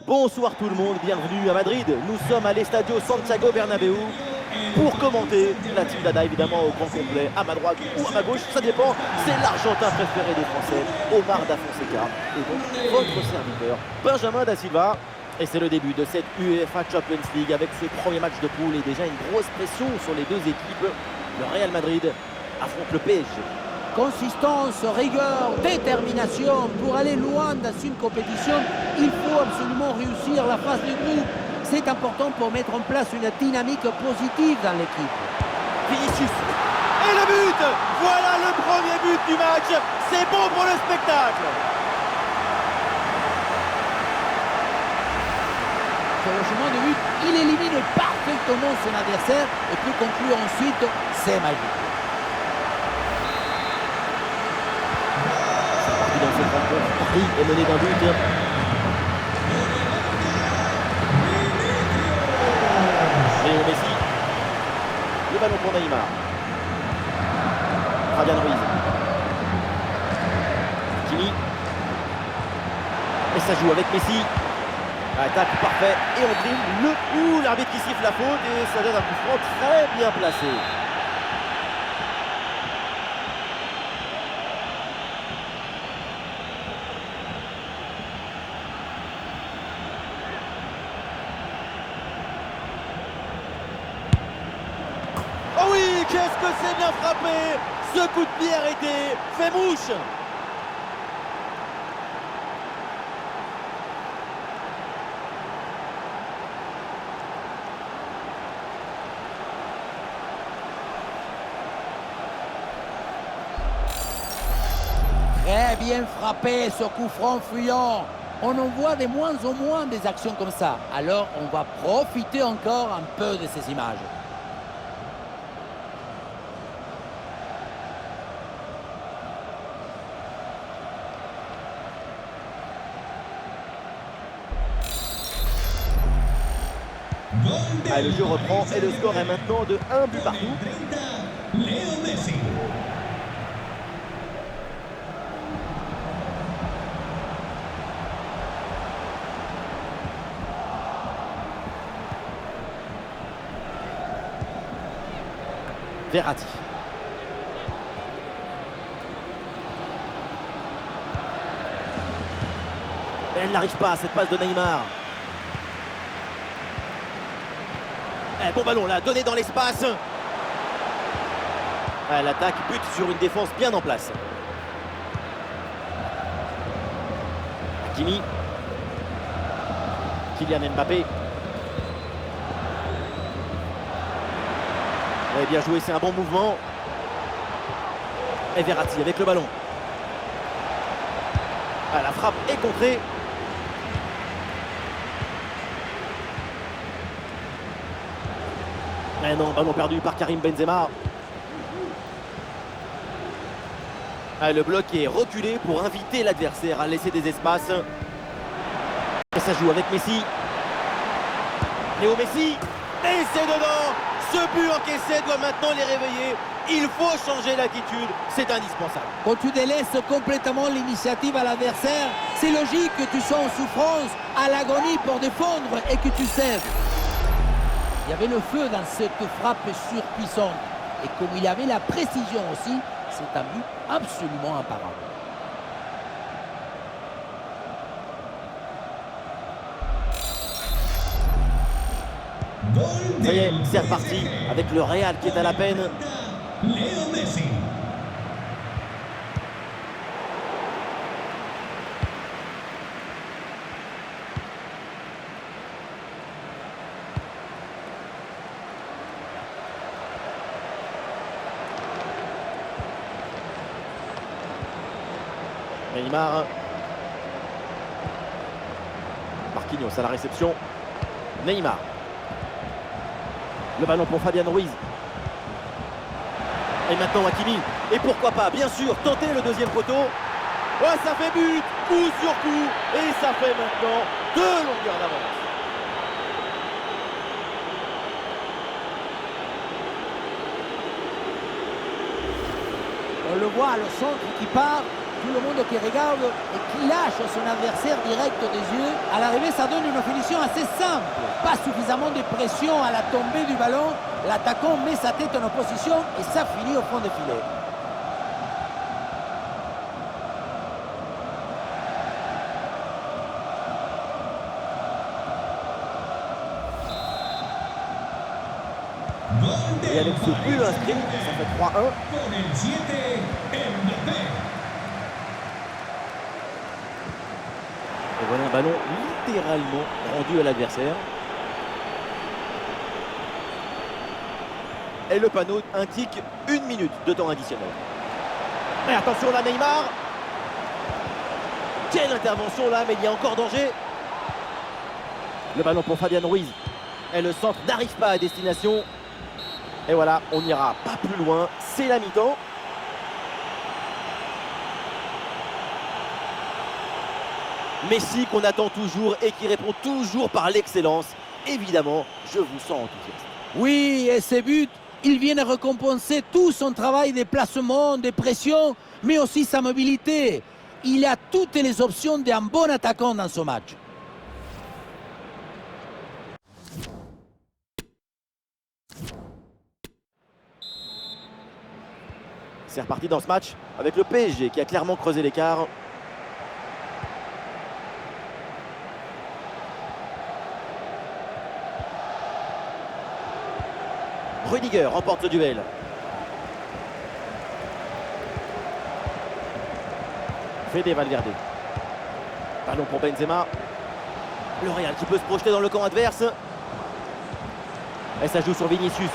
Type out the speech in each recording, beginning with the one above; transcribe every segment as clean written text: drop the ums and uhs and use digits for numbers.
Bonsoir tout le monde, bienvenue à Madrid. Nous sommes à l'Estadio Santiago Bernabéu pour commenter la Team Dada, évidemment au grand complet, à ma droite ou à ma gauche, ça dépend. C'est l'Argentin préféré des Français, Omar Da Fonseca, et donc votre serviteur, Benjamin Da Silva. Et c'est le début de cette UEFA Champions League avec ce premier match de poule et déjà une grosse pression sur les deux équipes. Le Real Madrid affronte le PSG. Consistance, rigueur, détermination. Pour aller loin dans une compétition, il faut absolument réussir la phase de groupe. C'est important pour mettre en place une dynamique positive dans l'équipe. Vinicius. Et le but! Voilà le premier but du match. C'est bon pour le spectacle. Sur le chemin de but, il élimine parfaitement son adversaire et peut conclure ensuite, c'est magique. Dans cette rencontre, Paris est mené d'un but. Léo Messi. Le ballon pour Neymar. Fabian Ruiz. Kimi. Et ça joue avec Messi. Attaque parfait. Et on dribble le coup. L'arbitre qui siffle la faute. Et ça donne un coup franc très bien placé. Oh oui, qu'est-ce que c'est bien frappé! Ce coup de pied arrêté fait mouche! Très bien frappé ce coup franc fuyant. On en voit de moins en moins des actions comme ça. Alors on va profiter encore un peu de ces images. Ah, le jeu reprend et le score est maintenant de 1 but partout. Verratti. Elle n'arrive pas à cette passe de Neymar. Bon ballon là, donné dans l'espace. L'attaque bute sur une défense bien en place. Hakimi. Kylian Mbappé. Bien joué, c'est un bon mouvement. Et Verratti avec le ballon. La frappe est contrée. Mais non, ballon perdu par Karim Benzema. Le bloc est reculé pour inviter l'adversaire à laisser des espaces. Et ça joue avec Messi. Léo Messi. Et c'est dedans. Ce but encaissé doit maintenant les réveiller. Il faut changer l'attitude. C'est indispensable. Quand tu délaisses complètement l'initiative à l'adversaire, c'est logique que tu sois en souffrance, à l'agonie pour défendre et que tu cèdes. Il y avait le feu dans cette frappe surpuissante. Et comme il y avait la précision aussi, c'est un but absolument imparable. Ça y est, c'est reparti avec le Real qui est à la peine. Léo Messi. Neymar. Marquinhos à la réception. Neymar. Le ballon pour Fabian Ruiz. Et maintenant Hakimi. Et pourquoi pas, bien sûr, tenter le deuxième poteau. Ouais, ça fait but, coup sur coup. Et ça fait maintenant 2 longueurs d'avance. On le voit, le centre qui part. tout le monde qui regarde et qui lâche son adversaire direct des yeux. À l'arrivée, ça donne une finition assez simple. Pas suffisamment de pression à la tombée du ballon. L'attaquant met sa tête en opposition et ça finit au fond des filets. Et avec ce but inscrit, ça fait 3-1. Con el 7, Mbappé. Et voilà un ballon littéralement rendu à l'adversaire. Et le panneau indique 1 minute de temps additionnel. Mais attention là, Neymar. Quelle intervention là, mais il y a encore danger. Le ballon pour Fabian Ruiz. Et le centre n'arrive pas à destination. Et voilà, on n'ira pas plus loin. C'est la mi-temps. Messi qu'on attend toujours et qui répond toujours par l'excellence. Évidemment, je vous sens enthousiaste. Oui, et ces buts, ils viennent récompenser tout son travail de placement, de pression, mais aussi sa mobilité. Il a toutes les options d'un bon attaquant dans ce match. C'est reparti dans ce match avec le PSG qui a clairement creusé l'écart. Rudiger remporte ce duel. Fede Valverde. Ballon pour Benzema. Le Real qui peut se projeter dans le camp adverse. Et ça joue sur Vinicius.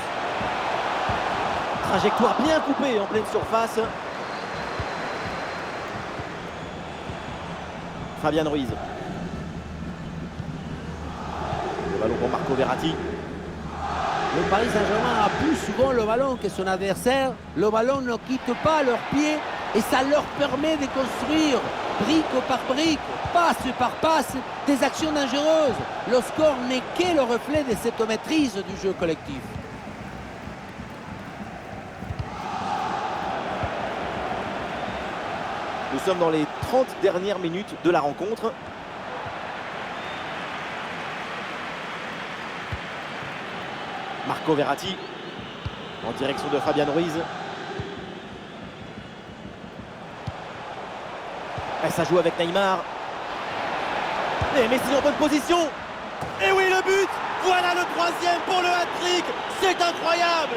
Trajectoire bien coupée en pleine surface. Fabian Ruiz. Le ballon pour Marco Verratti. Le Paris Saint-Germain a plus souvent le ballon que son adversaire. Le ballon ne quitte pas leurs pieds et ça leur permet de construire brique par brique, passe par passe, des actions dangereuses. Le score n'est que le reflet de cette maîtrise du jeu collectif. Nous sommes dans les 30 dernières minutes de la rencontre. Marco Verratti en direction de Fabian Ruiz. Et ça joue avec Neymar. Et Messi en bonne position. Et oui, le but. Voilà le troisième pour le hat-trick. C'est incroyable.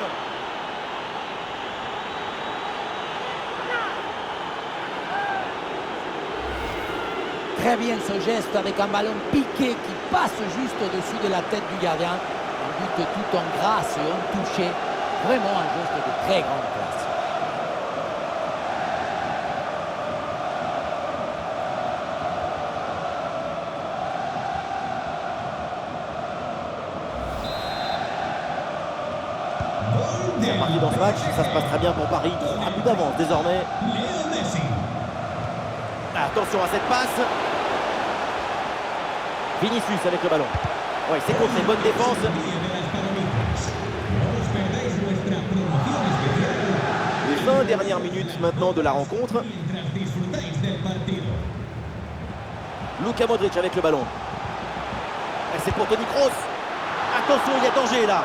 Très bien ce geste avec un ballon piqué qui passe juste au-dessus de la tête du gardien. Un but tout en grâce et en touché. Vraiment un geste de très grande classe. C'est reparti dans ce match. Ça se passe très bien pour Paris. 3 buts d'avance désormais. Leo Messi. Attention à cette passe. Vinicius avec le ballon. Ouais, c'est contre une bonne défense. Les 20 dernières minutes maintenant de la rencontre. Luka Modric avec le ballon. Et c'est pour Toni Kroos. Attention, il y a danger là.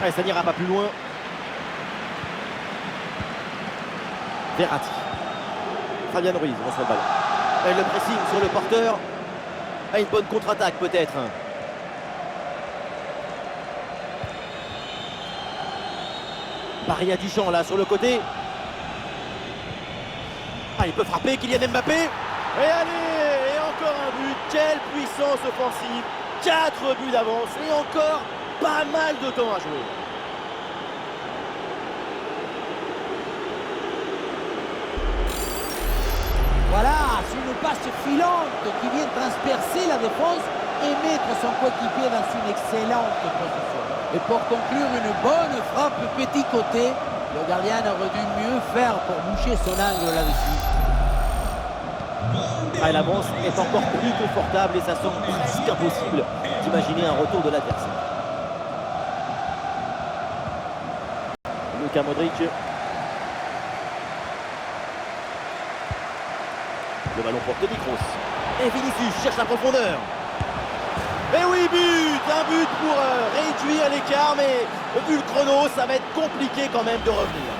Et ça n'ira pas plus loin. Verratti. Fabian Ruiz reçoit le ballon. Et le pressing sur le porteur. Ah, une bonne contre-attaque peut-être. Paris a du champ là sur le côté. Ah, il peut frapper Kylian Mbappé. Et allez, et encore un but. Quelle puissance offensive. 4 buts d'avance et encore pas mal de temps à jouer. Voilà, c'est une passe filante qui vient transpercer la défense et mettre son coéquipier dans une excellente position. Et pour conclure, une bonne frappe petit côté. Le gardien aurait dû mieux faire pour boucher son angle là-dessus. Ah, l'avance est encore plus confortable et ça semble presque impossible d'imaginer un retour de l'adversaire. Luka Modric. Le ballon pour Toni Kroos. Et Vinicius cherche la profondeur. Et oui, un but pour réduire l'écart, mais vu le chrono, ça va être compliqué quand même de revenir.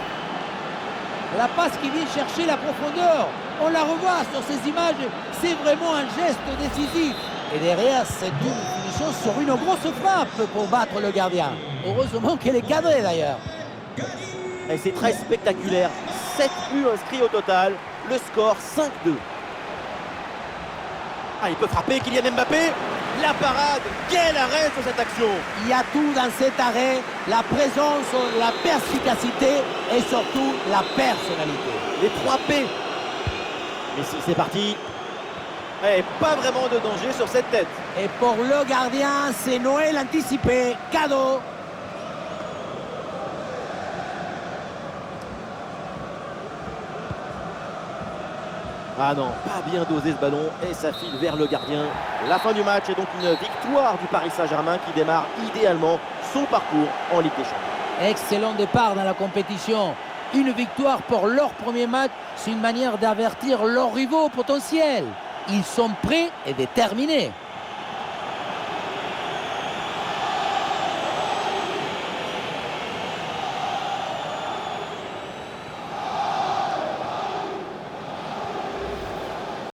La passe qui vient chercher la profondeur, on la revoit sur ces images, c'est vraiment un geste décisif. Et derrière, c'est une finition sur une grosse frappe pour battre le gardien. Heureusement qu'elle est cadrée d'ailleurs. Et c'est très spectaculaire. 7 buts inscrits au total. Le score 5-2. Ah, il peut frapper Kylian Mbappé. La parade. Quel arrêt sur cette action. Il y a tout dans cet arrêt. La présence, la perspicacité et surtout la personnalité. Les 3 P. Mais si c'est parti. Et pas vraiment de danger sur cette tête. Et pour le gardien, c'est Noël anticipé. Cadeau. Ah non, pas bien dosé ce ballon et ça file vers le gardien. La fin du match est donc une victoire du Paris Saint-Germain qui démarre idéalement son parcours en Ligue des Champions. Excellent départ dans la compétition. Une victoire pour leur premier match, c'est une manière d'avertir leurs rivaux potentiels. Ils sont prêts et déterminés.